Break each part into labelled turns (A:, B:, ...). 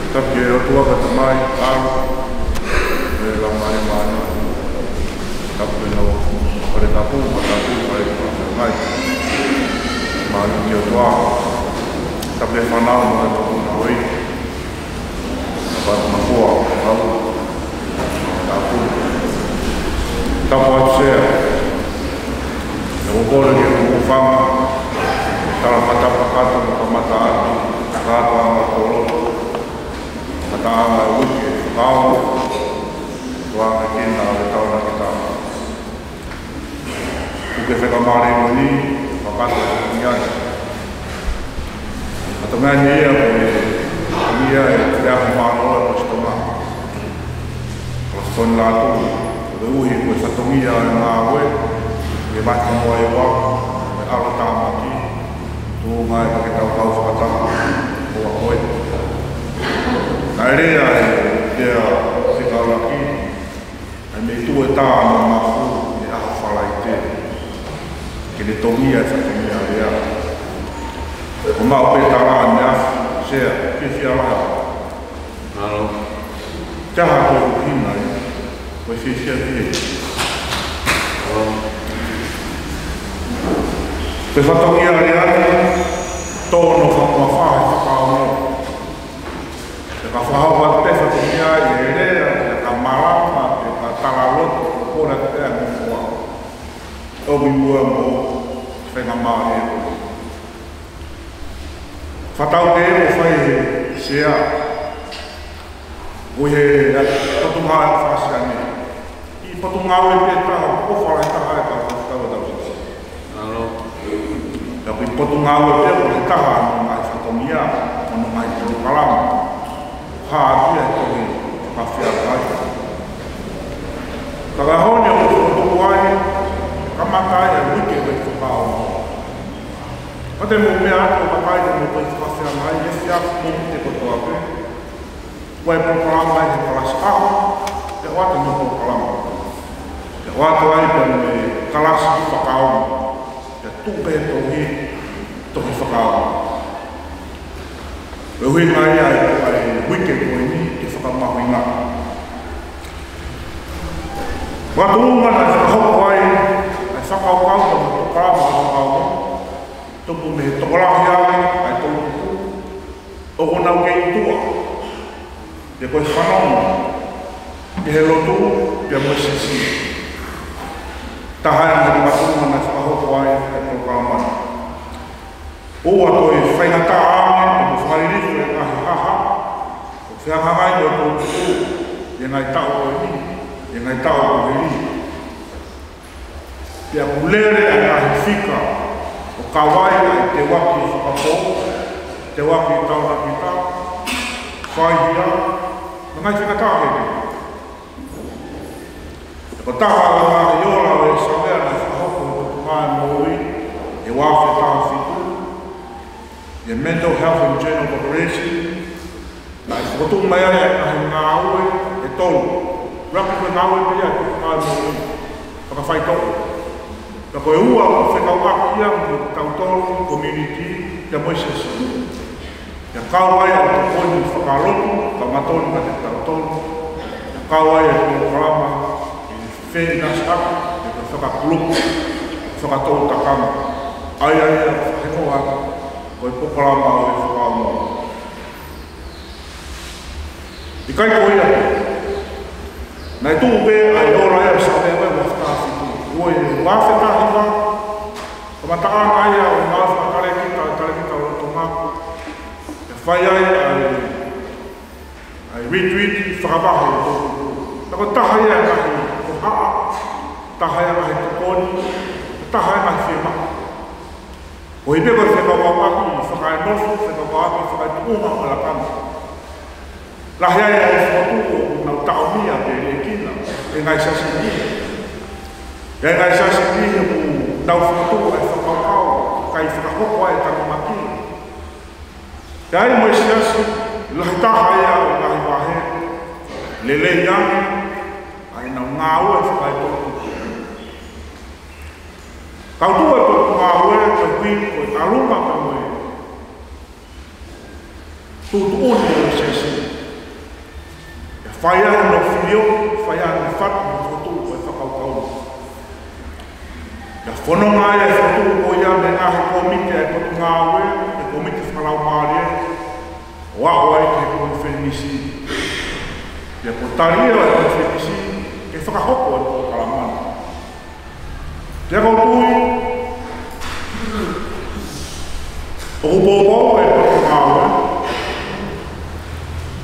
A: Tapi o tua ka tamai alo e la mai mai tapi no pare tapu pare mai mai ki o tua tapi fanau no no oi pa na poa au tapu tapu se o bolo ki o fama tala patapa kata ka mata kata ma tolo Kata wiki, kau tuang kena le tau na kita. Uke wheka mare ni, whakata niai. Ato ngā nia e te aho mānoa ko stonga. Ko stone lātu, ko te uhi ko whatongia e ngā oe, e maka moa e wā, e aro tāmaki, tō ngai paketau kau whakatama, ko a koe. Nā rea e tea whikaraki, ai me tu e tā na mafu e aho whalai te. Ke ne tongia e whatongia rea. O mao pe tā rā ne afu, sea, ke whia raha.
B: Alo.
A: Taha koe ukina e, koe whiwhia pia.
B: Alo.
A: Koe whatongia rea, tōno whakua whahe whakao no. Ka whahawa te whatongia i rea, ka marama, ka taraloto, kora te ea mwhua. Obi mua mo, whenga maa e o. Whatau te e o whai sea, o he patunga e whaasiane. I patunga o e pe taha, o whalai taha e ka whatau e tau.
B: Alo.
A: Ka pi patunga o e pe o he taha, no mai whatongia, no mai tō kalama. Hātia e tohi whakawhia kai. Taka hone o whakatoko ai, kamakai e wike koe whakao. Kate mo mea atu o makai te mo koe whakawhia mai, e whia mo te kotoa pe. Koe pokalama ai te kalasi aho, te wate mo pokalama. Te wate ai pe me kalasi ki whakao, te tupe tohi whakao. E hui mai ai wike koe ni te whakamahui ngā. Watunga na whakahoko ai whakaukau na whakarama o whakao. Tupu me tokolahi ai tōku. O honau kei tua. Te koe whanonga. Te he lotu, te moesisi. Tahai na watunga na whakahoko ai whakaukau. Oa koe whaingata ame, o whairifu e ngahi haha, o whiangangai o tōku, e ngai tau o ni, e ngai tau o heri. Pia kulere e ngahi whika, o kawai e te waki whakapo, te waki tau na pita, whaihia, ngai whingata heke. E ko taha o ngahi ora o e samea na whahoko o tōkungai mōi, e wawhi taha whiku, the mental health and general population, na i whakotu mai ai a ngā aue e tolu. Rapi koe ngā aue pia e ngā aue whakawhai tolu. Ka koe ua o whekau ia mo tautolu community te moesesi. Ka kau ai o te koini whakarotu, ka matonu ka te tautolu. Ka kau ai o te kalama i whengas aku, e koe whakakuluku, whakatolu takama. Ai a whahekoa koe pokalama o e whakaama. I kai koe ia. Nei tū pē ai ora ea sa pē wai whakawhiku. Oi wāwhetahi wā. Ka mataan ai a o ngāwha kare kita o roto māku. E whai ai retweet whakawahi o tōku. Tako taha ia kahi o haa. Taha ia kahi tokoni. Taha ia kahi whemaka. O i peko whekawawaki, whakai nofu, whekawawaki, whakai tukunga o la kama. Lahi ai ai whakatuko nau taumia pe e kina, e ngai sasini. E ngai sasini mu nau whakatuko ai whakawakau, kai whakahoko ai takumaki. E ai mo siasi, lahi taha ia o lahi wahe, lele yangi, ai nau ngā ue whakai tōku. Kau tua e tōku ngā ue, te hui koe aruma ka moe. Tūtu uni o siasi. Whaia no whio, whaia no whatu, no whatu, o e whakaukau. Ia whanonga ia e whatu o ia me ngahe komite e potu ngā ue, e komite whanau maare, o a oai ke koni whenimisi. Ia potaria e koni whenimisi, ke whakahoko e po kalamana. Ia kautui, o kupopo e potu ngā ue,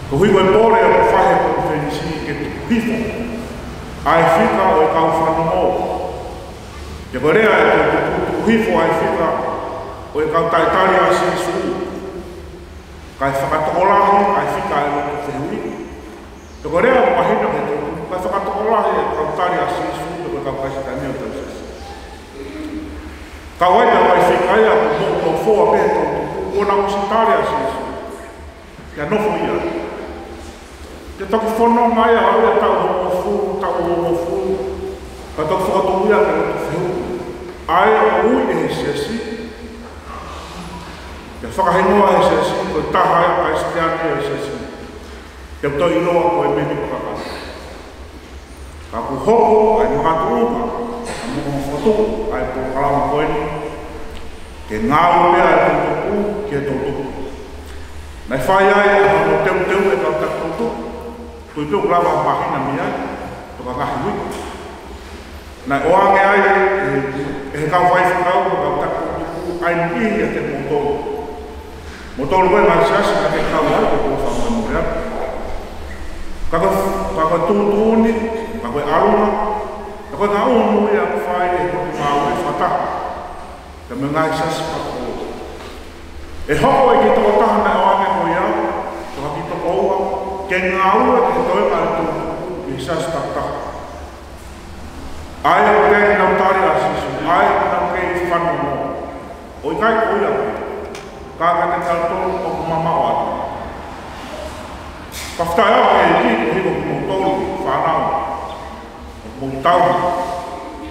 A: ko hui koe pōre o whahe koni whenimisi ke pifo, ai whika o e kau whanongo. Ia koe rea e koe hifo ai whika o e kau taitari a sisu. Kai whakatokolahi, ai whika e loko whehui. Ia koe rea o mahina ke tō, kai whakatokolahi e kau tari a sisu, ia koe kau kaisi tani o tausesi. Kau aina mai whika ia ko mō fōa pehe tō, o na usi tari a sisu. Ia nofo ia. Ia toki whono mai a au e tau homo fūru, tau homo fūru. Ka toki whakatoku ia ka loko whehui. Ai ui e he sesi. Ia whakahengoa he sesi, koe taha e ka estiane e sesi. Ia to iloa koe meni pakaka. Ka ku hoko ai mahatu uka, a muka mawhatu ai po kalama koeni. Ke ngāu mea e tōtuku ki e tōtuku. Nai whai ai e hano teu e kau tak tōtuku. Tui tōku lawa mahina mi ai, toka ngahi wiko. Nai oange ai e he kau whai whakau, kau tak tōtuku, ai nihi a te motoro. Motoro koe mai sasi na ke kau ai, ko kua whamai morea. Kako tūtūni, kako e aruna, kako e ngā unu ia whai e hoki māu e whataha. Ka me ngai sasi pako. E hoko e ki tō taha na oange ko ia, toka ki tō koua, ke ngā ua ke toi mai tūtūku i sasi tataha. Ai o te ki nau tari a sisu, ai ki nau ke i whanu mō. O i kai koia, kāka te tautoro o ku mama o atu. Ka whtai au e ki ko hiko ki mō tolu, whanau, o ku mō tau,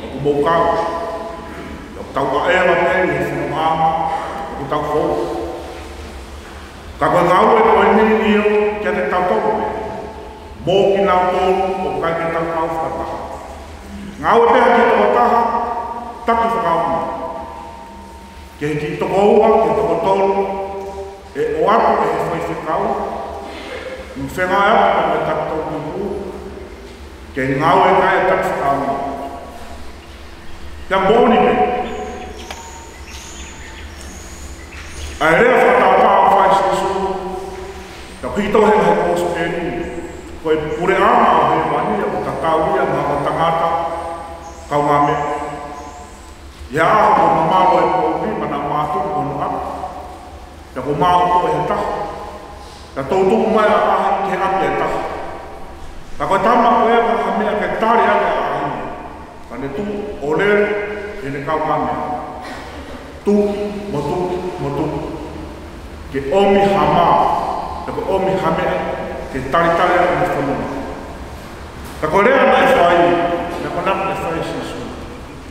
A: o ku mō kau, o ku tau ka ewa te i whanu ama, o ku tau fōu. Ka koe ngā ua e koe nini iyo kia te tautoro me, mō ki nau tolu o kai ki tau kau whataha. Ngā ua pēha ki toko taha, taki whakaunga. Ke ki toko ua, ke toko tolu, e o atu e he whai whikau, mwhenga e atu me taki tau kuku, ke ngā ua e kai e taki whakaunga. Kia mōni me. Ai rea whatau pāo whai sisu, ka pito he he kōsu e ni, koe pure ama o he mani, o tatau ia, mga tangata, kau ngā me. Ia aho ko mamalo e kōpi, mana mātuku ko nunga. Ia ko māo ko e taha. Ia tōtuku mai a ahi ke api e taha. Ia koe tama ko e ka mea ke tari ane a ahi. Ka ne tu o lere e ne kau ngā mea. Tu, motu. Ke omi hama. Ia ko omi hamea. Ke tari ane ne whanunga. Ia ko rea mai whai. Ia ko napa ne whai sisu.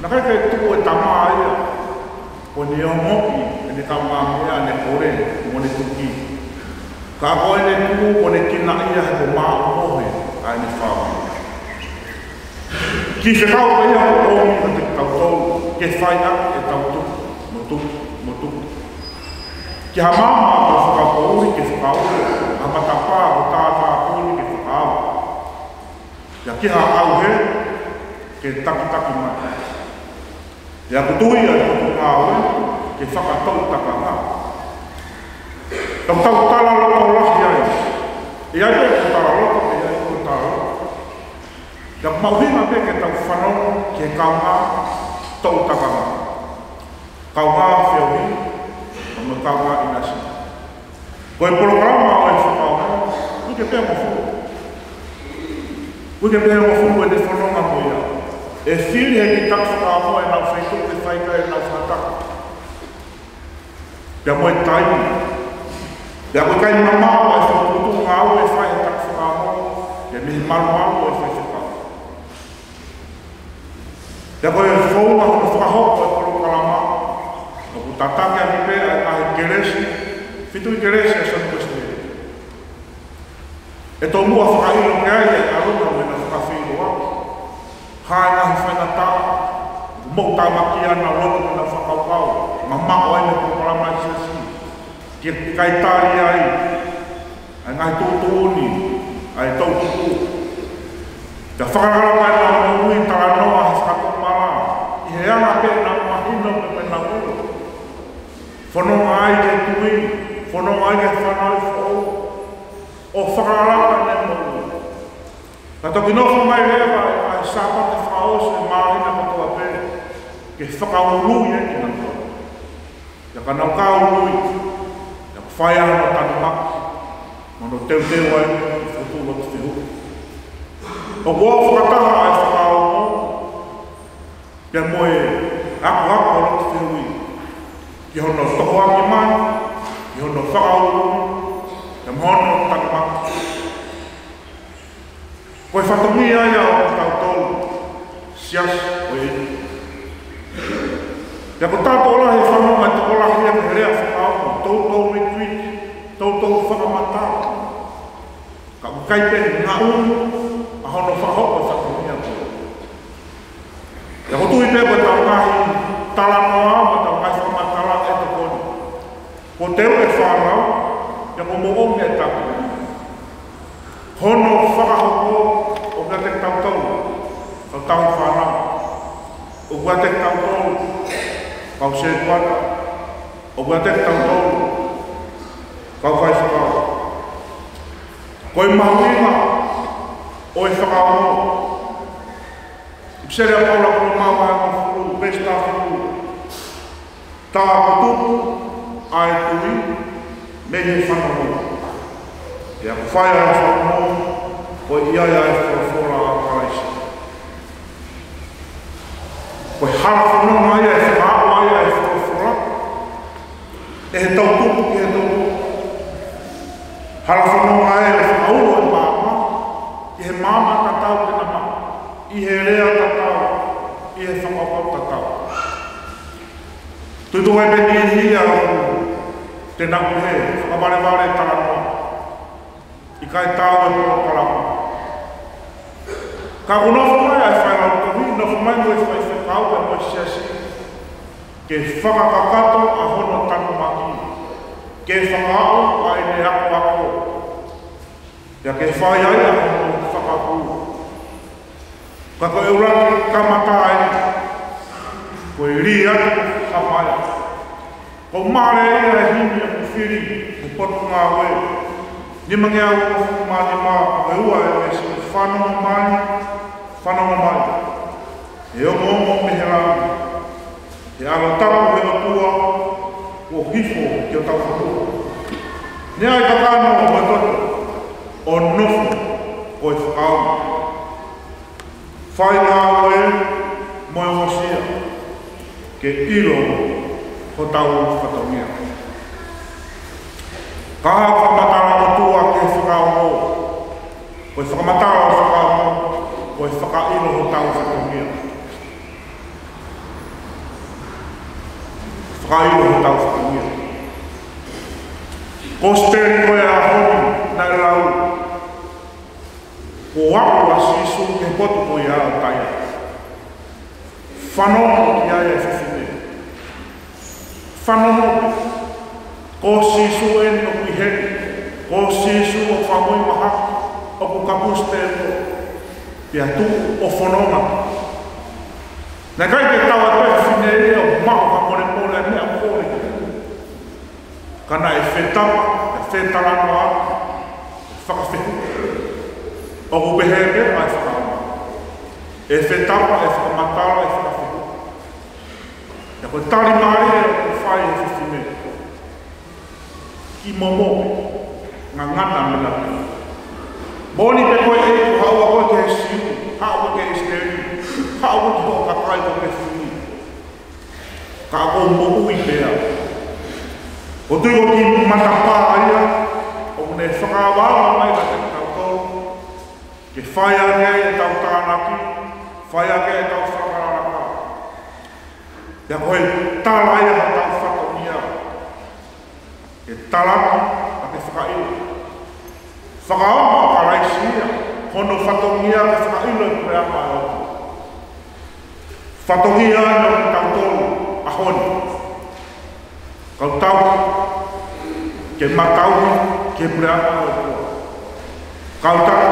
A: Nā kai kai tuku e tamaa ia, ko ni o moki e ne tamaa mea ne kore mo ne tuki. Ka koe ne tuku ko ne kina ia he ko maa o mohe ai ne whawa. Ki whekau ka ia o omi ka te tautou, ke whai aki e tautuku, motuku. Ki ha mama ko whakapouri ke whakauri, ha matapā ko tātā pōni ke whakau. Ia ki ha au he, ke taki mai. Ia kutui a tuku ngā ue, ke whakatau taka ngā. Tau tala loko lahi ai. Ia e ko tala loko, ia e ko tala loko. Ia mauhinga pe ke tau whanau, ke kau ngā, tau taka ngā. Kau ngā whiawi, me kau ngā inasi. Koe programa o e whakau ngā, uke pēr mo fu. Uke pēr mo fu e te whanonga mo ia. E whiri he ki tak whakaamo e nau whaitu te whaika e nau whataka. Pia moe tai. Pia koe kai mamao e whakutu ngā au e whai he tak whakaamo. Pia mihi maru au e whai whakaamo. Pia koe e whaunga hono whakahoko e koro kalama. O ku tatake a nipe e kahe keresi. Fitu i keresi a sanu kweste. E tō mua whakailo ke ai e arunga me na whakawhiro au. Hae ngahi whainata, mou tāmaki ana roto me na whakawhau, ma mako ai me kuparamai siasi. Ki kai tāri ai, ai ngai tōtōni, ai tau tuku. Te whakararanga e nā mui tara noa he whakakumara, i he anga pe nā mahino me nā uru. Whanonga ai ke tui, whanonga ai ke whanau whau, o whakararanga ne mou. Ka toki nofo mai rewa e ai sāpa te whaos e mārina katoa pe, ke whakaurui e ki nā toa. Ia ka nau ka urui, ia ka whai ana tanu maki, mano teu teu ai, i whuturo te whihu. O kua whakataha ai whakao mo, ia moe aku o te whihui. Ki hono toko aki mai, ki hono whakaurui, ia mohono tanu maki. Koe whatongi ai au tau tolu, sias o e. Ia ko tātou la he whanonga te kola hea ke rea whakao, tautou retreat, tautou whakamata. Ka ukaipe ngā unu, a hono whahoko whatongi au. Ia ko tui pepe tau ngahi tala noa, ma tau ngahi whakamatala e te koni. Ko teo e whanau, ia ko mo onge e tapu. Hono whakahoko o kia te tautau, o tau whanau. O kia te tautau, kau se kuata. O kia te tautau, kau whai whakao. Koe mahuinga, o e whakao. Ipsere a paula kuru mawa e mawhuru, besta whiru. Tā kutupu, ai tui, me he whanau. Ia ku whai ai whanau, o ia ia e whawhora a paraisi. Koe hara whanau ai e whakao ai e whawhora, e he tautupu ki he tautupu. Hara whanau ai e whakauru e māma, i he māma tatau te nama, i he rea tatau, i he whakapau tatau. Tutu e peni hia te naku he, whakamare tara noa. I kai tāua e polo parama. Ka unofu mai ai whai rau kahui, unofu mai mui whai whekau e moi siasi. Ke whakakakato a hono tanu maki. Ke whakao a ene ako ako. Ia ke whai ai a hono whakaku. Ka ko euraki kamata ai. Ko i ri atu hapaya. Ko mare ia e hini a kuwhiri, ko potu ngā wei. Ni mangi au o mani mā, e ua e me si whanonga mai. E omo me he rāmi. E ala tau he o tua, o hifo ki o tau whatua. Ni ai kakano o matoto, o nofu o e whakao. Whai ngā oe, moe wasia, ke ilo ko tau whatongia. Ka whakamatara o tua ke whakao mo. Koe whakamatara o whakao mo. Koe whakailo o tau whatongia. Whakailo o tau whatongia. Ko speri koe a honi nai rau. Ko waku a sisu ke potu koe a o taia. Whanono ki aia e whiwhine. Whanono ko sisu e no kuiheri, ko sisu o whamui maha, o ku kapuste e no, pia tu o whanonga. Nā kai te tawa koe whine e o mao whamore pole e mea pole. Kana e whetapa, e whetarano a, whakawhehu. O ku behere ai whakama. E whetapa, e whakamatara, e whakawhehu. E koe tari maari e o ku whai e whine. Ki momo, ngā ngana me laki. Boni pe koe e ku haua koe ke he siu, haua ke he steri, haua ki ho kakai ko ke whini. Ka o mo ui pēa. O tui o ki matapā aia, o mune whakawāwa mai ka te tautau, ke whai ake e tau tānaki, whai ake e tau whakararaka. Ia koe tārai a tau whakomia. E taraki a te whakailo. Whakaoma a karai sia, hono whatongia ka whakailo e prea mai o. Whatongia no ki tau tolu, a honi. Kau tau, ke matau, ke prea mai o. Kau tau,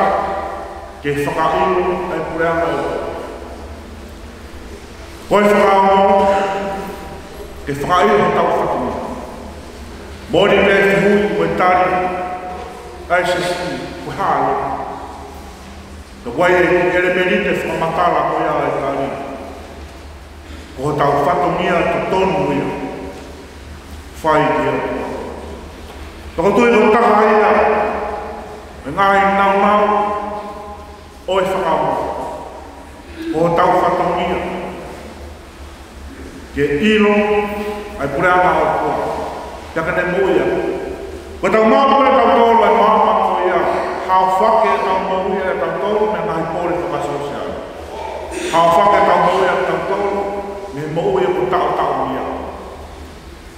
A: ke whakailo e prea mai o. Koe whakao, ke whakailo tau whatongia. Mori me hui koe tari, ai se si, koe hāle. Ka wai e merite whakamatala koe a e tari. Ko tau whatongia to tonu ia. Whai kia. Tako tui ho taha ia. Me ngahi nau nau, oe whakao. Ko tau whatongia. Ke ilo, ai pureama o kua. Yaka ne moia. Ko tau māpura tau tolu ai māma ko ia. Hao whake tau moia e tau tolu me ngahi kore whakasosial. Hao whake tau moia e tau tolu me moia ko tau tau ia.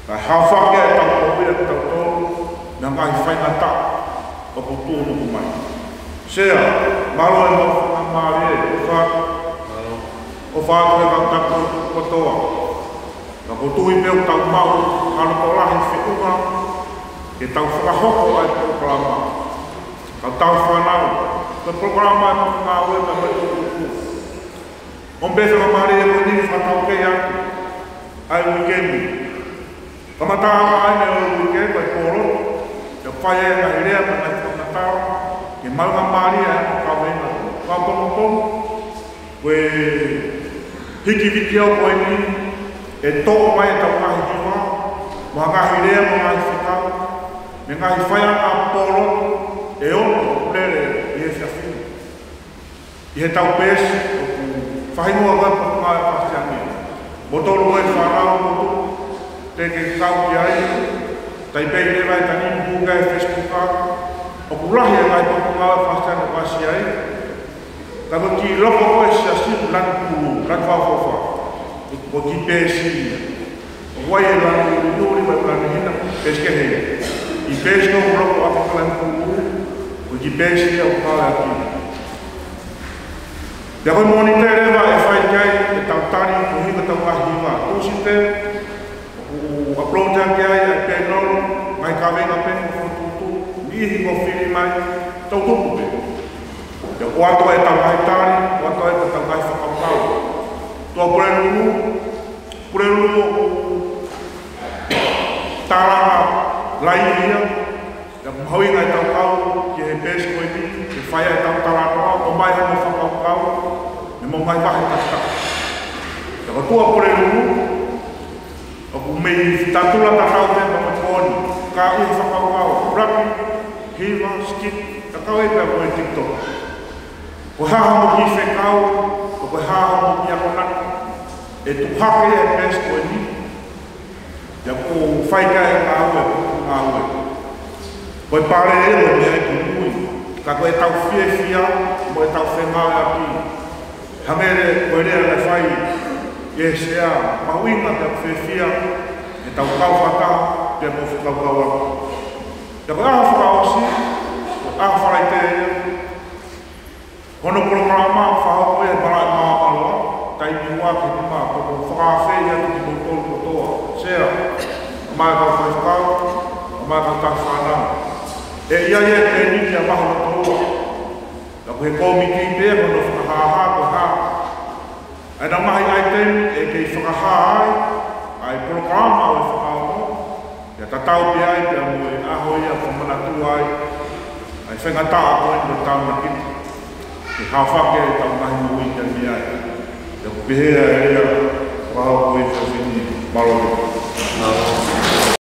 A: Kai hao whake e tau moia e tau tolu me ngahi whaingata o ko tūnu kumai. Sea, malo e mo whakamare e o whātua e kau taku kotoa. Ka ko tui peo tau mau, hano ko lahi whiunga, ke tau whakahoko ai programa. Ka tau whanau, ka programa e mga ngā ue me mai tuku. On beha ka mare e koe nini whatau kei atu, ai wikendi. Ka mataha ai ne o wikendi ai koro, ke whai e ka hirea me nai whanatau, ke maunga mare e hano ka wena. Ka pono, koe hiki viki au koe nini, e tō mai e tau ngahi hiwa, wa ngahi rea mo ngahi whikau, me ngahi whaia ngā pōro, e ono urere i e whiawhinu. I he tau pēsi, whahinua wai po ngā e whawhiangi. Mo tōru koe whanau motu, te ke kau ki ai, tai pei rewa e tani mpunga e Facebooka, o kurahi e ngai po ngā e whawhiangi wasi ai, ka ko ki loko koe sia sipu lan kuru, lan whawhawha. Ko ki pēsi, o wai e lanu nuri mai lanu hina, pēske hei. I pēsi no uroko a whakalan kuru, ko ki pēsi au kāle aki. Pea koe moni te rewa e whai kai, e tau tari, ko hika tau ahiwa. Tūsi te, o upload ake ai, e pē noro, mai ka venga pē, ko tutu, ihi ko whiri mai, tau tupu pē. Pea o ato e tau hai tari, o ato e tau hai whakapau. Tua purelu taranga laivia, ya mhaui ngai tau kau, ki he pēsi koe ni, ke whaia e tau taranoa, o mai hana whakau kau, me mo mai wahi tasta. Ya tua purelu, o ku mei tatula tatau te ma koni, ka ui whakau kau, rapi, hiva, skip, ka kau e pēr koe TikTok. Ko haha mo ki whekau, o koe haha mo ki akonaki, e tu hake e pēs koe ni, ia ko whaika e ngā ue, ngā ue. Koe pare e o mea e ku nui, ka koe tau whia, mo e tau whenga e aki. Hangere koe rea le whai, e sea, mauinga te whia, e tau kau whaka, te mo whikau kau aki. Ia koe aha whakao si, aha wharai te e, hono programa whahau koe e marai maa alua, tai miwa ki ni maa, koko whakawhei atu ki mōtoro kotoa. Sea, mai kau whaikau, mai kau tai whanau. E ia e te niki a maha kotoa. Na koe komiti pēr, hono whakahaha ko ha. E na mahi ai tēnu, e kei whakahaha ai, ai programa o e whakao. Ia tatau pe ai, pia mo e aho ia whamanatu ai, ai whengataa koe no tauna kiti. Ke hawhake e tau mahi mui te mi ai. Ia kupehea e rea, wahau koe whawhini, malo.